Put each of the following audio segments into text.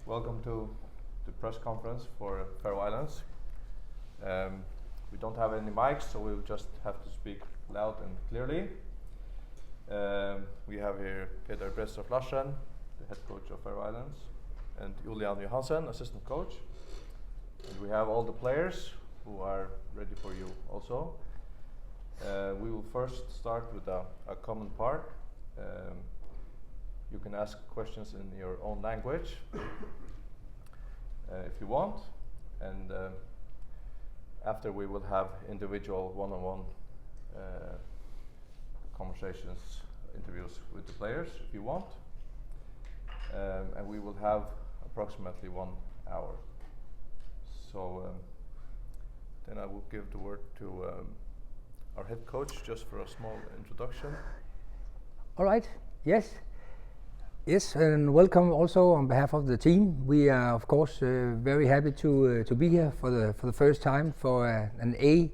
Welcome to the press conference for Faroe Islands. We don't have any mics, so we'll just have to speak loud and clearly. We have here Peter Bressoff Larsen, the head coach of Faroe Islands, and Julian Johansen, assistant coach. And we have all the players who are ready for you also. We will first start with a common part. You can ask questions in your own language if you want, and after we will have individual one-on-one conversations, interviews with the players if you want, and we will have approximately 1 hour. So then I will give the word to our head coach just for a small introduction. All right, yes, and welcome also on behalf of the team. We are of course very happy to be here for the first time for an A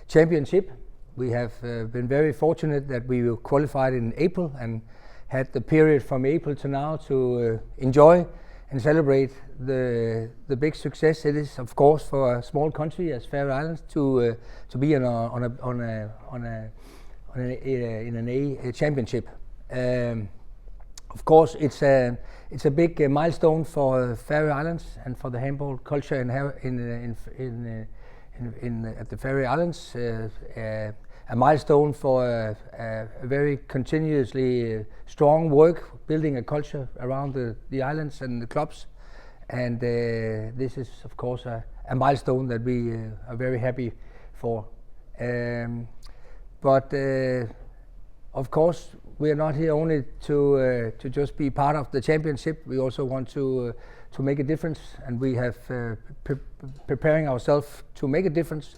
championship. We have been very fortunate that we were qualified in April and had the period from April to now to enjoy and celebrate the big success it is, of course, for a small country as Faroe Islands to be in an A championship. Of course, it's a big milestone for Faroe Islands and for the handball culture at the Faroe Islands. A milestone for a very continuously strong work building a culture around the islands and the clubs, and this is of course a milestone that we are very happy for. But of course, we are not here only to just be part of the championship. We also want to make a difference, and we have preparing ourselves to make a difference.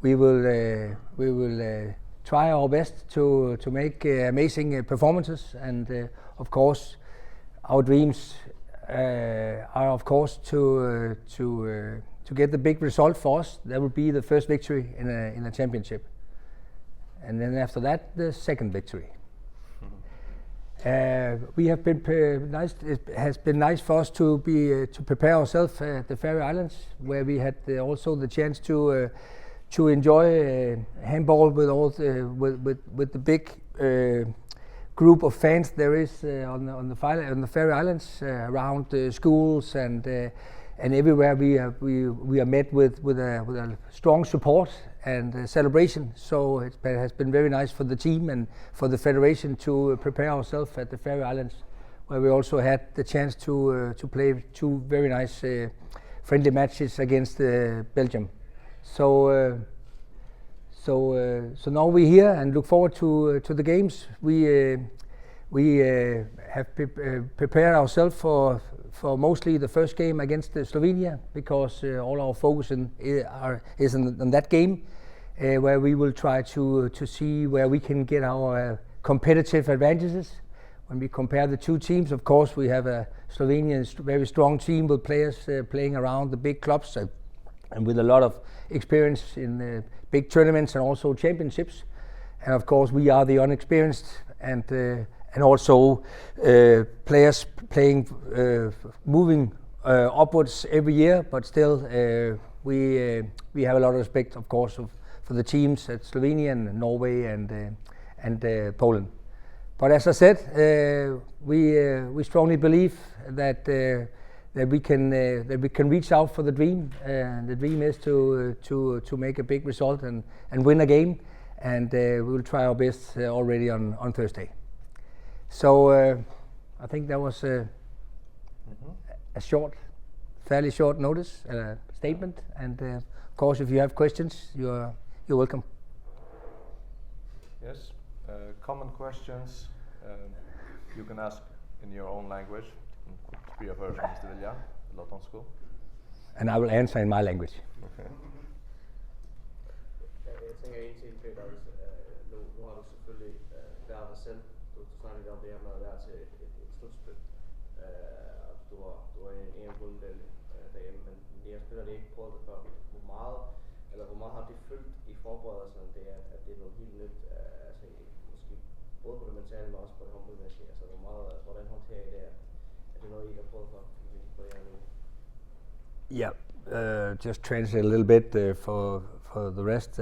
We will try our best to make amazing performances, and of course, our dreams are of course to get the big result for us. That would be the first victory in a championship, and then after that, the second victory. We have been nice. It has been nice for us to prepare ourselves at the Faroe Islands, where we had also the chance to enjoy handball with all with the big group of fans there is on the Faroe Islands, around schools and everywhere. We are met with a strong support and celebration. So it has been very nice for the team and for the federation to prepare ourselves at the Faroe Islands, where we also had the chance to play two very nice friendly matches against Belgium. So now we're here and look forward to the games. We have prepared ourselves for mostly the first game against Slovenia, because all our focus is on that game, where we will try to see where we can get our competitive advantages. When we compare the two teams, of course, we have a Slovenian very strong team with players playing around the big clubs and with a lot of experience in big tournaments and also championships. And of course, we are the unexperienced and also players playing, moving upwards every year, but still we have a lot of respect, of course, for the teams at Slovenia and Norway and Poland. But as I said, we strongly believe that we can reach out for the dream. The dream is to make a big result and win a game, and we will try our best already on Thursday. So I think that was a fairly short notice statement, and of course, if you have questions, you're welcome. Yes, common questions you can ask in your own language. And I will answer in my language. Okay. Jeg tænker en ting, Peter, nu har du selvfølgelig været dig selv. Du snakkede om det her med at være til et slutspil. Du var i en EM-runde derhjemme, men jeg spiller det ikke prøvet det før. Hvor meget har det fyldt i forberedelserne, at det er noget helt nyt? Altså, måske både på det mentale, men også på det håndboldmæssige. Altså, hvordan håndterer I det? Er det noget, I har prøvet for jer nu? Yeah, just translate a little bit for the rest.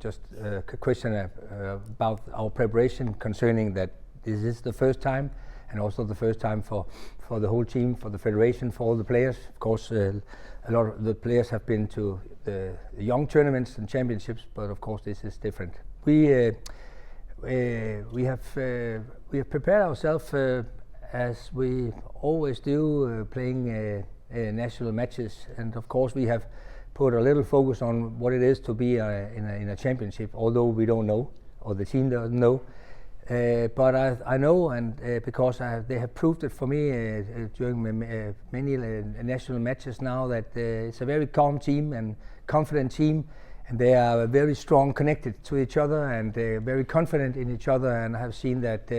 Just a question about our preparation concerning that this is the first time, and also the first time for the whole team, for the federation, for all the players. Of course, a lot of the players have been to the young tournaments and championships, but of course this is different. We have prepared ourselves as we always do, playing national matches, and of course we have put a little focus on what it is to be in a championship, although we don't know, or the team doesn't know. But I know, and because they have proved it for me during many national matches now, that it's a very calm team and confident team, and they are very strong connected to each other and very confident in each other. And I have seen that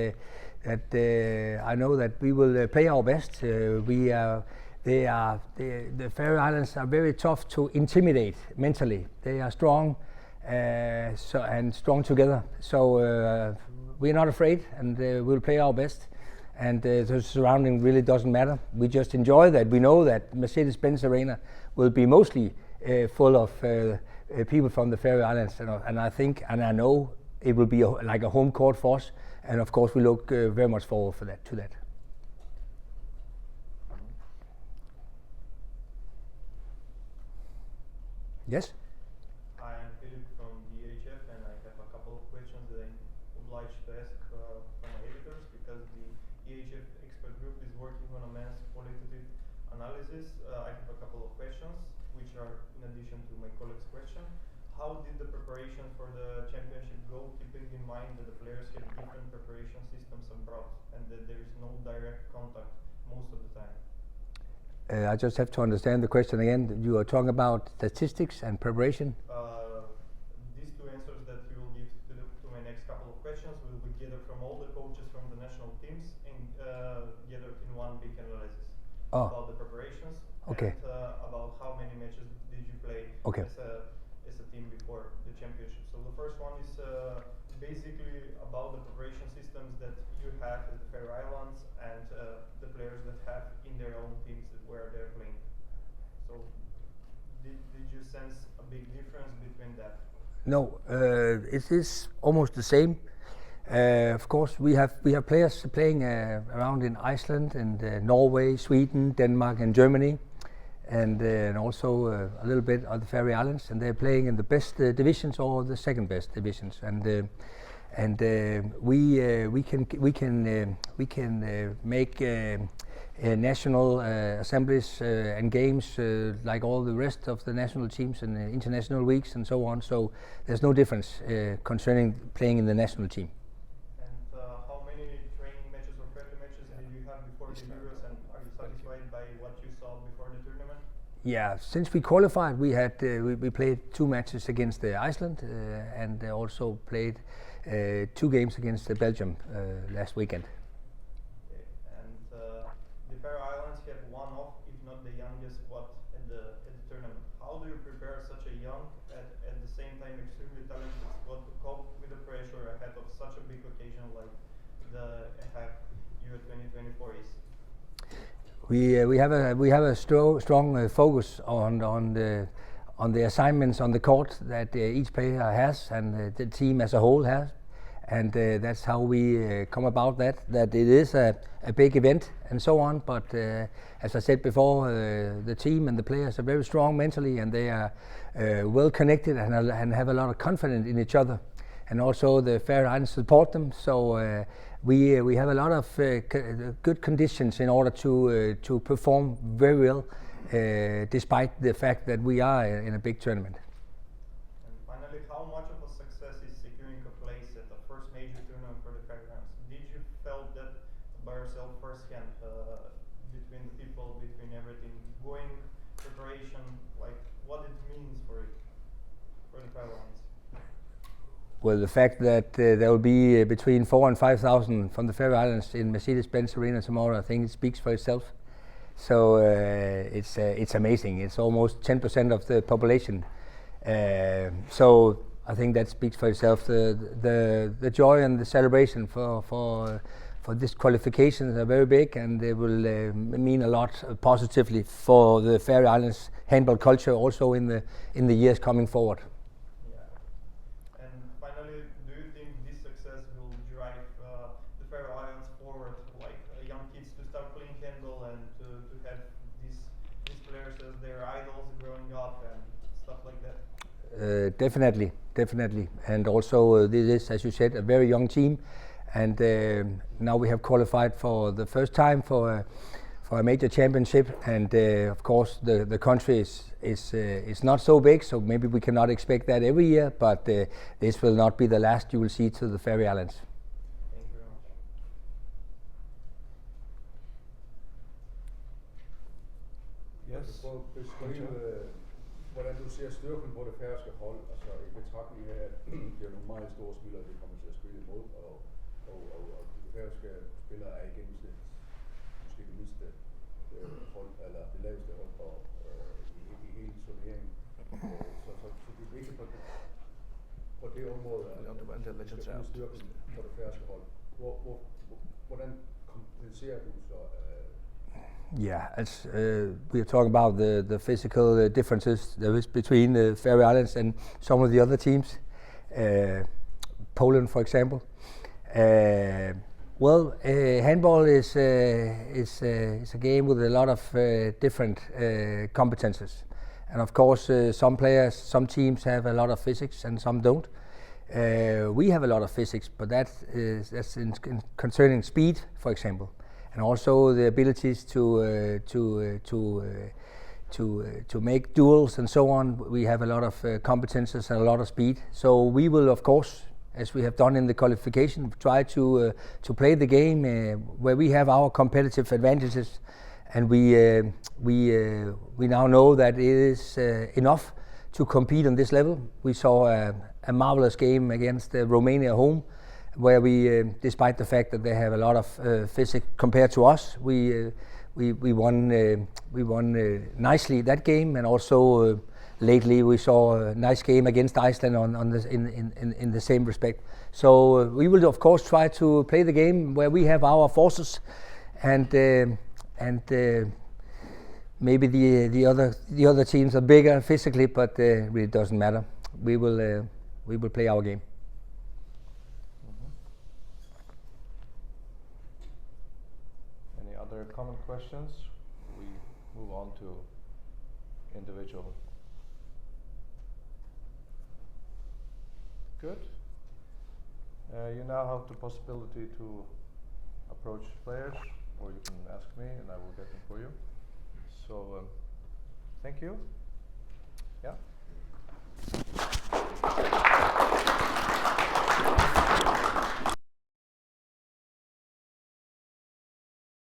I know that we will play our best. The Faroe Islands are very tough to intimidate mentally. They are strong, and strong together. So we're not afraid, and we'll play our best. And the surrounding really doesn't matter. We just enjoy that. We know that Mercedes-Benz Arena will be mostly full of people from the Faroe Islands, and I think, and I know, it will be like a home court for us. And of course, we look very much forward to that. Yes? I am Philip from the EHF, and I have a couple of questions that I'm obliged to ask from my editors, because the EHF expert group is working on a men's qualitative analysis. I have a couple of questions, which are in addition to my colleague's question. How did the preparation for the championship go, keeping in mind that the players have different preparation systems abroad and that there is no direct contact most of the time? I just have to understand the question again. You are talking about statistics and preparation? These two answers that you will give to my next couple of questions will be gathered from all the coaches from the national teams and gathered in one big analysis about the preparations and about how many matches did you play as a team before the championship. So the first one is basically about the preparation systems that you have as the Faroe Islands and the players that have in their own teams where they're playing. So did you sense a big difference between that? No, it is almost the same. Of course, we have players playing around in Iceland and Norway, Sweden, Denmark, and Germany, and also a little bit of the Faroe Islands, and they're playing in the best divisions or the second best divisions, and we can make national assemblies and games like all the rest of the national teams and international weeks and so on. So there's no difference concerning playing in the national team. And how many training matches or friendly matches did you have before the Euros, and are you satisfied by what you saw before the tournament? Yeah, since we qualified, we had we played 2 matches against Iceland and also played 2 games against Belgium last weekend. Okay. And the Faroe Islands have one of, if not the youngest squad at the tournament. How do you prepare such a young, at the same time extremely talented squad to cope with the pressure ahead of such a big occasion like the Euro 2024 is? We have a strong focus on the assignments on the court that each player has and the team as a whole has, and that's how we come about that it is a big event and so on. But as I said before, the team and the players are very strong mentally, and they are well connected and have a lot of confidence in each other, and also the Faroe Islands support them. So we have a lot of good conditions in order to perform very well, despite the fact that we are in a big tournament. And finally, how much of a success is securing a place at the first major tournament for the Faroe Islands? Did you felt that by yourself firsthand, between the people, between everything, going preparation, like what it means for the Faroe Islands? Well, the fact that there will be between 4,000 and 5,000 from the Faroe Islands in Mercedes-Benz Arena tomorrow, I think it speaks for itself. So it's amazing. It's almost 10% of the population. So I think that speaks for itself. The joy and the celebration for this qualifications are very big, and they will mean a lot positively for the Faroe Islands handball culture also in the years coming forward. Yeah. And finally, do you think this success will drive the Faroe Islands forward, like young kids to start playing handball and to have these players as their idols growing up and stuff like that? Definitely, and also this is, as you said, a very young team, and now we have qualified for the first time for a major championship, and of course the country is not so big, so maybe we cannot expect that every year, but this will not be the last you will see to the Faroe Islands. Thank you very much. Yes. Prøv at beskrive, hvordan du ser styrken på det færøske hold, altså i betragtning af, at det er nogle meget store spillere, det kommer til at spille imod, og de færøske spillere er i gennemsnit måske det mindste hold, eller det laveste hold i hele turneringen. Så det er vigtigt på det område, at styrken på det færøske hold. Hvordan kompenserer du så? Yeah, as we are talking about the physical differences there is between the Faroe Islands and some of the other teams, Poland, for example. Handball is a game with a lot of different competences, and of course some teams have a lot of physics and some don't. We have a lot of physics, but that's in concerning speed, for example. And also the abilities to make duels and so on. We have a lot of competences and a lot of speed. So we will, of course, as we have done in the qualification, try to play the game where we have our competitive advantages, and we now know that it is enough to compete on this level. We saw a marvelous game against Romania home, where we, despite the fact that they have a lot of physics compared to us, we won nicely that game, and also lately we saw a nice game against Iceland in the same respect. So we will of course try to play the game where we have our forces, and maybe the other teams are bigger physically, but really doesn't matter. We will play our game. Other common questions? We move on to individual. Good. You now have the possibility to approach players, or you can ask me and I will get them for you. So, thank you.